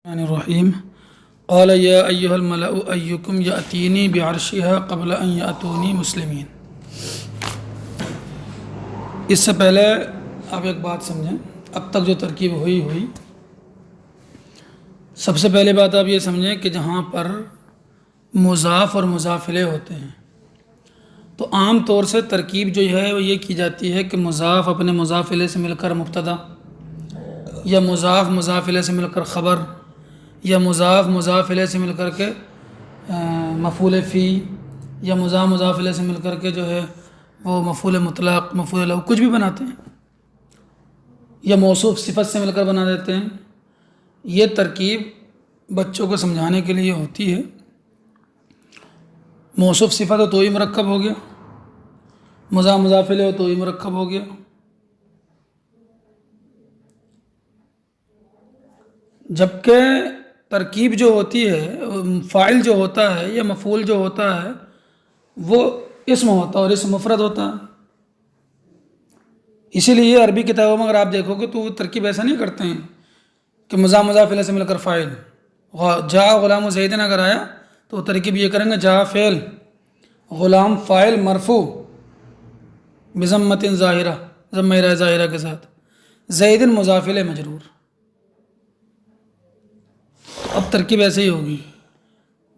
الرحمن الرحیم قال یا ایہا الملأ ایکم یأتینی بعرشها قبل ان یأتونی مسلمین۔ اس سے پہلے آپ ایک بات سمجھیں، اب تک جو ترکیب ہوئی سب سے پہلے بات آپ یہ سمجھیں کہ جہاں پر مضاف اور مضاف الیہ ہوتے ہیں تو عام طور سے ترکیب جو ہے وہ یہ کی جاتی ہے کہ مضاف اپنے مضاف الیہ سے مل کر مبتدا، یا مضاف مضاف الیہ سے مل کر خبر، یا مضاف مضاف الیہ سے مل کر کے مفعول فی، یا مضاف مضاف الیہ سے مل کر کے جو ہے وہ مفعول مطلق، مفعول لہ، کچھ بھی بناتے ہیں، یا موصوف صفت سے مل کر بنا دیتے ہیں۔ یہ ترکیب بچوں کو سمجھانے کے لیے ہوتی ہے۔ موصوف صفت ہو تو ہی مرکب ہو گیا، مضاف مضاف الیہ ہو تو ہی مرکب ہو گیا۔ جبکہ ترکیب جو ہوتی ہے، فاعل جو ہوتا ہے یا مفعول جو ہوتا ہے وہ اسم ہوتا ہے اور اسم مفرد ہوتا ہے۔ اسی لیے عربی کتابوں میں اگر آپ دیکھو گے تو وہ ترکیب ایسا نہیں کرتے ہیں کہ مضاف مضاف الیہ سے مل کر فاعل، جاء غلام زیدن اگر آیا تو وہ ترکیب یہ کریں گے جاء فعل، غلام فاعل مرفوع بضمۃ ظاہرہ، ضمہ ظاہرہ کے ساتھ، زیدن مضاف الیہ مجرور۔ اب ترکیب ایسے ہی ہوگی،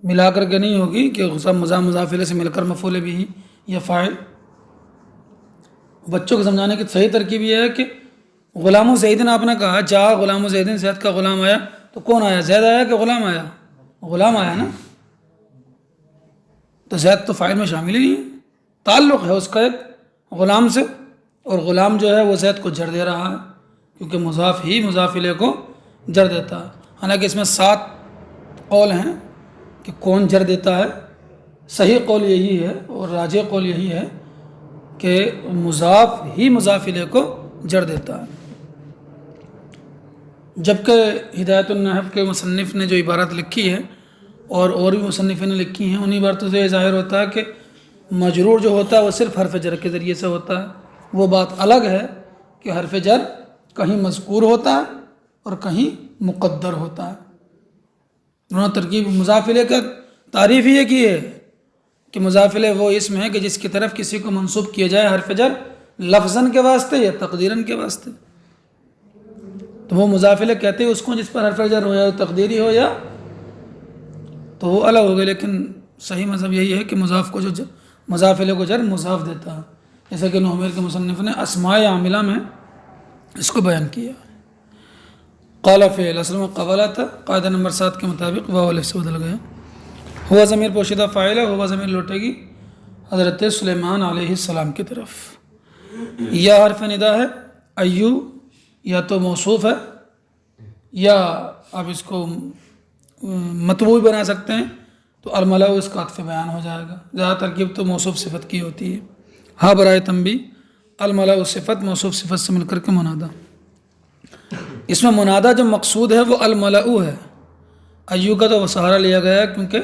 ملا کر کے نہیں ہوگی کہ مضاف مضاف الیہ سے مل کر مفعول بھی یا فاعل۔ بچوں کو سمجھانے کی صحیح ترکیب یہ ہے کہ غلام زیدن آپ نے کہا، جا غلام زیدن، زید کا غلام آیا، تو کون آیا؟ زید آیا کہ غلام آیا؟ غلام آیا نا، تو زید تو فاعل میں شامل ہی نہیں ہے، تعلق ہے اس کا ایک غلام سے، اور غلام جو ہے وہ زید کو جر دے رہا ہے کیونکہ مضاف ہی مضاف الیہ کو جر دیتا ہے۔ حالانکہ اس میں 7 قول ہیں کہ کون جر دیتا ہے۔ صحیح قول یہی ہے اور راجح قول یہی ہے کہ مضاف ہی مضاف الیہ کو جر دیتا ہے۔ جبکہ ہدایت النحو کے مصنف نے جو عبارت لکھی ہے اور بھی مصنفین نے لکھی ہیں، ان عبارتوں سے یہ ظاہر ہوتا ہے کہ مجرور جو ہوتا ہے وہ صرف حرف جر کے ذریعے سے ہوتا ہے۔ وہ بات الگ ہے کہ حرف جر کہیں مذکور ہوتا ہے اور کہیں مقدر ہوتا ہے۔ انہوں نے ترکیب مضاف الیہ کا تعریف ہی یہ کی ہے کہ مضاف الیہ وہ اسم ہے کہ جس کی طرف کسی کو منسوب کیا جائے حرف جر لفظاً کے واسطے یا تقدیراً کے واسطے، تو وہ مضاف الیہ کہتے ہیں اس کو جس پر حرف جر ہو یا تقدیری ہو یا تو وہ الگ ہو گئے۔ لیکن صحیح مذہب یہی ہے کہ مضاف کو جو مضاف الیہ کو جر مضاف دیتا ہے، جیسا کہ نحویر کے مصنف نے اسماء عاملہ میں اس کو بیان کیا۔ قال فعل اصل میں قبلہ تھا، قاعدہ نمبر 7 کے مطابق واو الف سے بدل گیا۔ ہوا ضمیر پوشیدہ فاعل ہے، ہوا ضمیر لوٹے گی حضرت سلیمان علیہ السلام کی طرف۔ یا حرف ندا ہے، ایو یا تو موصوف ہے یا آپ اس کو مطبوع بنا سکتے ہیں، تو الملأ اس کا عطف بیان ہو جائے گا۔ زیادہ ترکیب تو موصوف صفت کی ہوتی ہے۔ ہاں برائے تنبیہ، الملأ صفت موصوف صفت سے مل کر کے منادہ۔ اس میں منادہ جو مقصود ہے وہ الملأ ہے۔ ایو کا تو سہارا لیا گیا ہے کیونکہ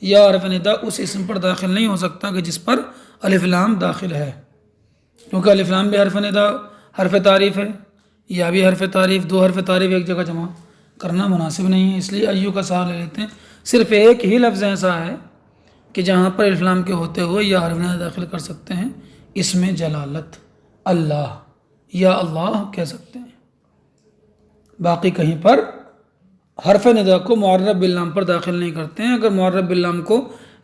یا حرف ندا اس اسم پر داخل نہیں ہو سکتا کہ جس پر الف لام داخل ہے، کیونکہ الف لام بھی حرف ندا حرف تعریف ہے، یا بھی حرف تعریف، 2 حرف تعریف ایک جگہ جمع کرنا مناسب نہیں ہے، اس لیے ایو کا سہارا لے لیتے ہیں۔ صرف ایک ہی لفظ ایسا ہے کہ جہاں پر الف لام کے ہوتے ہوئے یا حرف ندا داخل کر سکتے ہیں، اس میں جلالت، اللہ یا اللہ کہہ سکتے ہیں، باقی کہیں پر حرف ندا کو معرب باللام پر داخل نہیں کرتے ہیں۔ اگر معرب باللام کو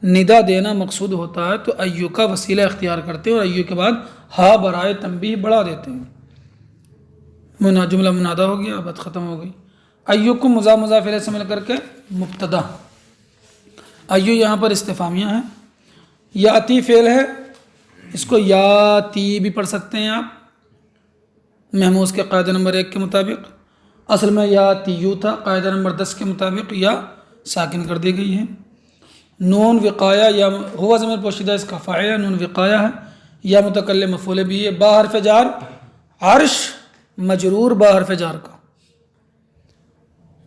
ندا دینا مقصود ہوتا ہے تو ایو کا وسیلہ اختیار کرتے ہیں اور ایو کے بعد ہا برائے تنبیہ بڑھا دیتے ہیں۔ جملہ منادہ ہو گیا، بات ختم ہو گئی۔ ایو کو مضاف مضاف الیہ سے مل کر کے مبتدا، ایو یہاں پر استفہامیہ ہے۔ یاتی فعل ہے، اس کو یاتی بھی پڑھ سکتے ہیں آپ محموز کے قاعدہ نمبر 1 کے مطابق۔ اصل میں یاتیو تھا، قاعدہ نمبر 10 کے مطابق یا ساکن کر دی گئی ہے۔ نون وقایا یا ہوا ضمیر پوشیدہ اس کا فاعل ہے، نون وقایا ہے، یا متکلم مفعول بھی ہے۔ با حرف جار، عرش مجرور با حرف جار کا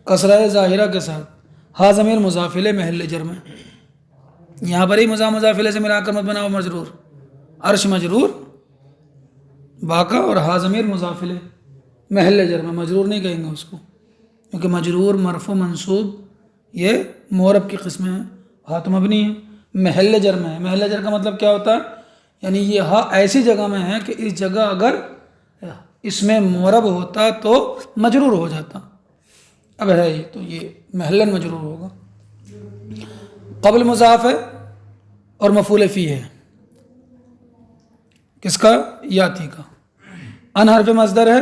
کسرہ ظاہرہ کے ساتھ، ہا ضمیر مضاف الیہ محل جر میں، یہاں پر ہی مضاف مضاف الیہ سے ملا کر مت بناؤ مجرور، عرش مجرور با کا، اور ہا ضمیر مضاف الیہ محل جر میں، مجرور نہیں کہیں گے اس کو کیونکہ مجرور مرفوع منصوب یہ معرب کی قسمیں ہیں، ہاں تو مبنی ہے، محل جر میں ہے۔ محل جر کا مطلب کیا ہوتا ہے؟ یعنی یہ ہاں ایسی جگہ میں ہے کہ اس جگہ اگر اس میں معرب ہوتا تو مجرور ہو جاتا، اب ہے یہ تو یہ محلن مجرور ہوگا۔ قبل مضاف ہے اور مفعول فی ہے، کس کا؟ یاتی کا۔ ان حرف مصدر ہے،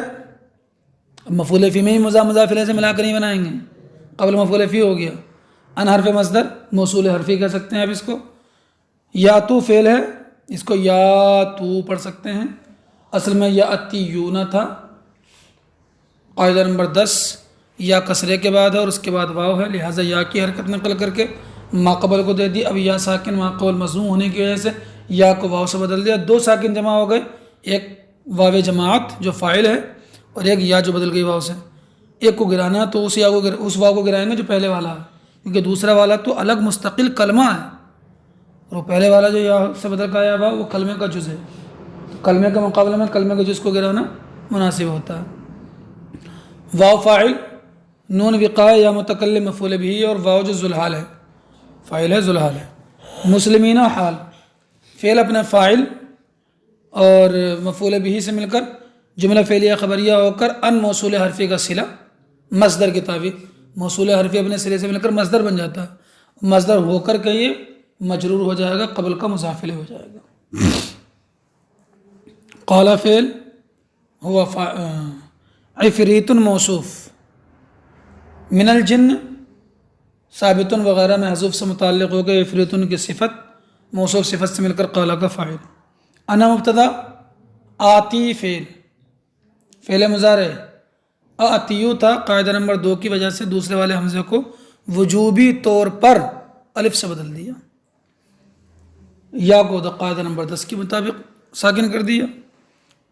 مفعول فی میں ہی مضاف الیہ سے ملا کر نہیں بنائیں گے، قبل مفعول فی ہو گیا۔ ان حرف مصدر موصول حرفی کہہ سکتے ہیں اب اس کو۔ یا تو فعل ہے، اس کو یا تو پڑھ سکتے ہیں، اصل میں یا اتیون تھا، قاعدہ نمبر 10 یا کسرے کے بعد ہے اور اس کے بعد واو ہے، لہٰذا یا کی حرکت نقل کر کے ماقبل کو دے دی۔ اب یا ساکن ماقبل مضموم ہونے کی وجہ سے یا کو واو سے بدل دیا، دو ساکن جمع ہو گئے، ایک واو جماعت جو فاعل ہے اور ایک یا جو بدل گئی واو سے۔ ایک کو گرانا ہے تو اس واو کو گرائیں گے جو پہلے والا ہے، کیونکہ دوسرا والا تو الگ مستقل کلمہ ہے اور وہ پہلے والا جو یا سے بدل کا آیا ہوا وہ کلمے کا جز ہے، تو کلمے کے مقابلے میں کلمے کے جز کو گرانا مناسب ہوتا ہے۔ واو فاعل، نون وقائے یا متکلم مفعول بھی، اور واو جو ذوالحال ہے، فاعل ہے ذوالحال ہے۔ مسلمین حال، فعل اپنے فاعل اور مفعول بھی سے مل کر جملہ فعلیہ خبریہ ہو کر ان موصول حرفی کا صلہ مصدر کے تعبیر، موصول حرفی اپنے صلے سے مل کر مصدر بن جاتا ہے، مصدر ہو کر کے یہ مجرور ہو جائے گا، قبل کا مضاف الیہ ہو جائے گا۔ قال فعل ہوا عفریت موصوف، من الجن ثابت وغیرہ میں حذف سے متعلق ہو گئے، عفریتن کی صفت موصوف صفت سے مل کر قال کا فاعل۔ انا مبتدا، آتی فعل مضارع، آتیو تھا، قاعدہ نمبر 2 کی وجہ سے دوسرے والے حمزے کو وجوبی طور پر الف سے بدل دیا، یا کو قاعدہ نمبر 10 کے مطابق ساکن کر دیا۔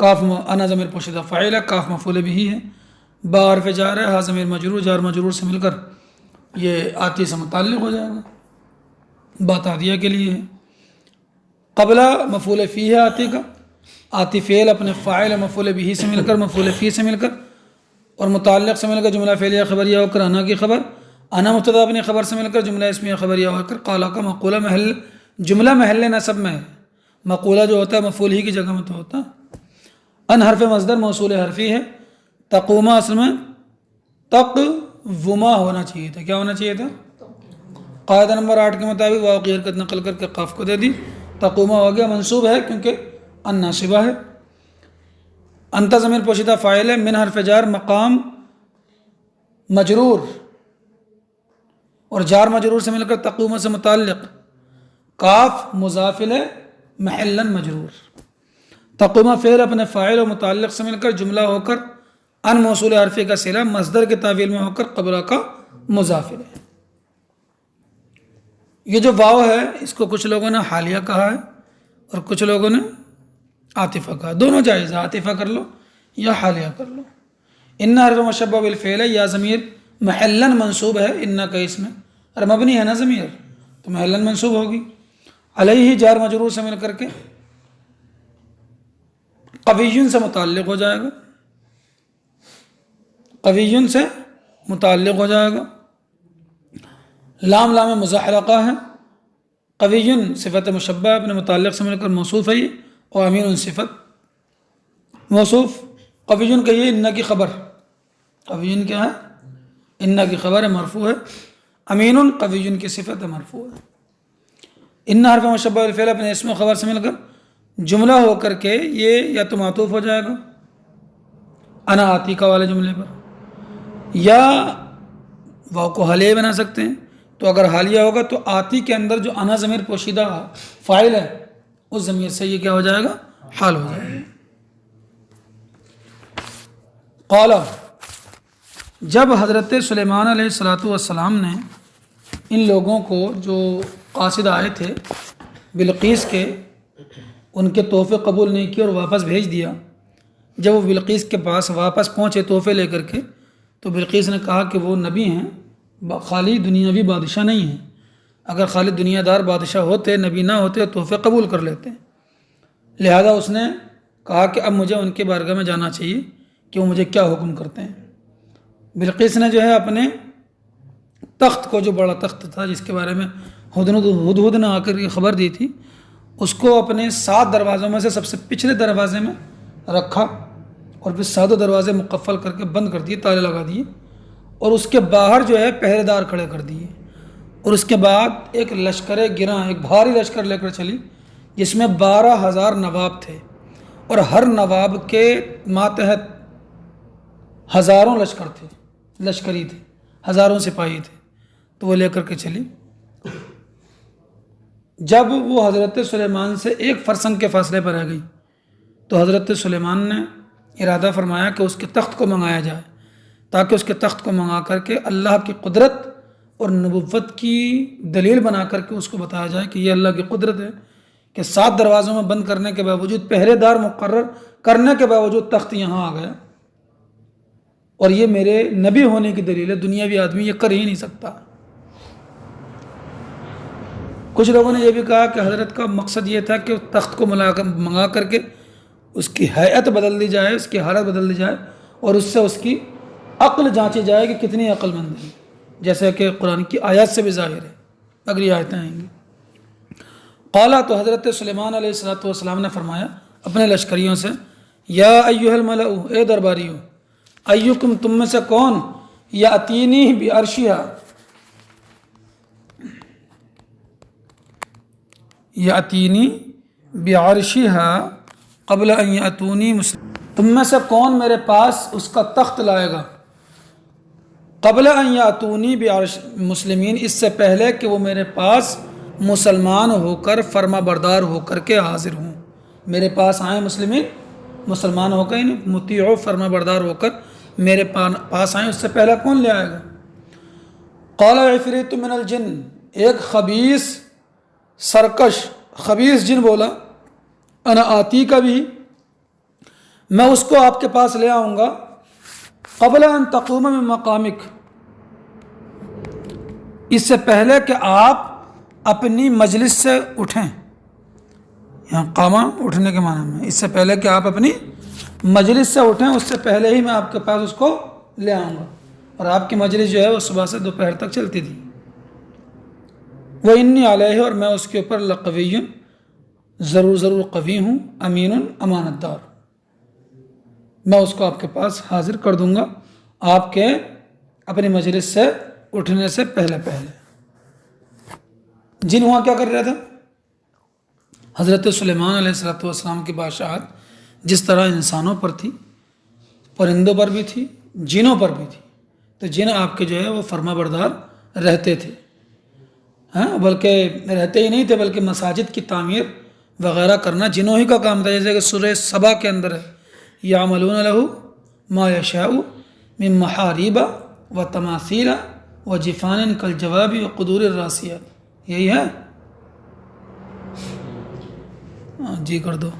کاف انا ضمیر پوشیدہ فاعل ہے، کاف مفعول بھی ہے، با حرف جار ہے، ہا ضمیر مجرور، جار مجرور سے مل کر یہ آتی سے متعلق ہو جائے گا، بات عادیہ کے لیے ہے۔ قبلہ مفعول فی ہے آتی کا، آتی فعل اپنے فاعل مفعول بھی سے مل کر مفعول فی سے مل کر اور متعلق سے مل کر جملہ فعلیہ خبریہ ہو کر انا کی خبر، انا مبتدا اپنی خبر سے مل کر جملہ اسمیہ خبریہ ہو کر قال کا مقولہ محل، جملہ محل نصب میں ہے، مقولہ جو ہوتا ہے مفعول ہی کی جگہ میں تو ہوتا ہے۔ ان حرف مصدر موصول حرفی ہے، تقومہ اصل میں تقوما ہونا چاہیے تھا، کیا ہونا چاہیے تھا؟ قاعدہ نمبر 8 کے مطابق واو کی حرکت نقل کر کے قاف کو دے دی، تقوما ہو گیا، منصوب ہے کیونکہ ان ناصبہ ہے۔ انت ضمیر پوشیدہ فاعل ہے، من حرف جار مقام مجرور اور جار مجرور سے مل کر تقوما سے متعلق، کاف مضاف الیہ محلن مجرور، تقوما فعل اپنے فاعل و متعلق سے مل کر جملہ ہو کر ان موصول حرفی کا صلہ مصدر کے تعویل میں ہو کر قبلہ کا مضاف الیہ۔ یہ جو واو ہے اس کو کچھ لوگوں نے حالیہ کہا ہے اور کچھ لوگوں نے عاطفہ کہا، دونوں جائز ہے، عاطفہ کر لو یا حالیہ کر لو۔ ان حرف مشبہ بالفعل ہے، یا ضمیر محلن منصوب ہے، ان کا اس میں اور مبنی ہے نا ضمیر تو محلن منصوب ہوگی، علیہ جار مجرور سے مل کر کے قویٌ سے متعلق ہو جائے گا، قویٌ سے متعلق ہو جائے گا، لام لام مزحلقہ ہے، قویٌ صفت مشبہ اپنے متعلق سے مل کر موصوف ہے یہ، اور امین صفت موصوف، قویٌ کہیے ان کی خبر، قویٌ کیا ہے؟ ان کی خبر ہے، مرفوع ہے، امین قویٌ کی صفت ہے، مرفوع ہے۔ ان حرف مشبہ بالفعل اپنے اسم و خبر سے مل کر جملہ ہو کر کے یہ یا تو معطوف ہو جائے گا انا آتی کا والے جملے پر، یا واو کو حالیہ بنا سکتے ہیں، تو اگر حالیہ ہوگا تو آتی کے اندر جو انا ضمیر پوشیدہ فاعل ہے اس ضمیر سے یہ کیا ہو جائے گا؟ حال ہو جائے گا۔ قال، جب حضرت سلیمان علیہ الصلوۃ والسلام نے ان لوگوں کو جو قاصد آئے تھے بلقیس کے، ان کے تحفے قبول نہیں کیے اور واپس بھیج دیا، جب وہ بلقیس کے پاس واپس پہنچے تحفے لے کر کے تو بلقیس نے کہا کہ وہ نبی ہیں، خالی دنیاوی بادشاہ نہیں ہیں، اگر خالی دنیا دار بادشاہ ہوتے، نبی نہ ہوتے تو تحفے قبول کر لیتے، لہذا اس نے کہا کہ اب مجھے ان کے بارگاہ میں جانا چاہیے کہ وہ مجھے کیا حکم کرتے ہیں۔ بلقیس نے جو ہے اپنے تخت کو، جو بڑا تخت تھا جس کے بارے میں ہدہد نے آ کر یہ خبر دی تھی، اس کو اپنے 7 دروازوں میں سے سب سے پچھلے دروازے میں رکھا، اور پھر 7 دروازے مقفل کر کے بند کر دیے، تالے لگا دیے، اور اس کے باہر جو ہے پہرے دار کھڑے کر دیے۔ اور اس کے بعد ایک لشکر گراں، ایک بھاری لشکر لے کر چلی، جس میں 12,000 نواب تھے، اور ہر نواب کے ماتحت ہزاروں لشکر تھے، لشکری تھے، ہزاروں سپاہی تھے، تو وہ لے کر کے چلی۔ جب وہ حضرت سلیمان سے 1 فرسنگ کے فاصلے پر رہ گئی تو حضرت سلیمان نے ارادہ فرمایا کہ اس کے تخت کو منگایا جائے، تاکہ اس کے تخت کو منگا کر کے اللہ کی قدرت اور نبوت کی دلیل بنا کر کے اس کو بتایا جائے کہ یہ اللہ کی قدرت ہے کہ 7 دروازوں میں بند کرنے کے باوجود، پہرے دار مقرر کرنے کے باوجود تخت یہاں آ گیا، اور یہ میرے نبی ہونے کی دلیل ہے، دنیاوی آدمی یہ کر ہی نہیں سکتا۔ کچھ لوگوں نے یہ بھی کہا کہ حضرت کا مقصد یہ تھا کہ تخت کو منگا کر کے اس کی ہیئت بدل دی جائے، اس کی حالت بدل دی جائے، اور اس سے اس کی عقل جانچی جائے کہ کتنی عقل مند ہے، جیسے کہ قرآن کی آیات سے بھی ظاہر ہے، اگلی آیتیں آئیں گی۔ قالا، تو حضرت سلیمان علیہ السلام نے فرمایا اپنے لشکریوں سے، یا ایھا الملأ، اے درباریوں، ایکم، تم میں سے کون، یاتینی بعرشھا، یاتینی بعرشھا قبل ان یاتونی مسلمین، تم میں سے کون میرے پاس اس کا تخت لائے گا قبل ان یاتونی بعرش مسلمین، اس سے پہلے کہ وہ میرے پاس مسلمان ہو کر، فرما بردار ہو کر کے حاضر ہوں، میرے پاس آئیں مسلمین، مسلمان ہو کر، مطیع و فرما بردار ہو کر میرے پاس آئیں، اس سے پہلے کون لے آئے گا؟ قال عفریت من الجن، ایک خبیث سرکش خبیث جن بولا، انا آتی کا بھی، میں اس کو آپ کے پاس لے آؤں گا، قبل ان تقوم من مقامک، اس سے پہلے کہ آپ اپنی مجلس سے اٹھیں، یہاں قامہ اٹھنے کے معنی میں، اس سے پہلے کہ آپ اپنی مجلس سے اٹھیں، اس سے پہلے ہی میں آپ کے پاس اس کو لے آؤں گا، اور آپ کی مجلس جو ہے وہ صبح سے دوپہر تک چلتی تھی۔ وَإِنِّي عَلَيْهِ، اور میں اس کے اوپر لَقَوِيٌّ، ضرور قوی ہوں، امین، امانت دار، میں اس کو آپ کے پاس حاضر کر دوں گا آپ کے اپنی مجلس سے اٹھنے سے پہلے۔ جن وہاں کیا کر رہا تھا؟ حضرت سلیمان علیہ السلام کی بادشاہت جس طرح انسانوں پر تھی، پرندوں پر بھی تھی، جنوں پر بھی تھی، تو جن آپ کے جو ہے وہ فرما بردار رہتے تھے، ہاں، بلکہ رہتے ہی نہیں تھے، بلکہ مساجد کی تعمیر وغیرہ کرنا جنوں ہی کا کام تھا، جیسے کہ سورہ سبا کے اندر ہے، یعملون لہ ما یشاء من محاریب و تماثیل و جفان کالجواب و قدور الراسیات، یہی ہے، جی کر دو۔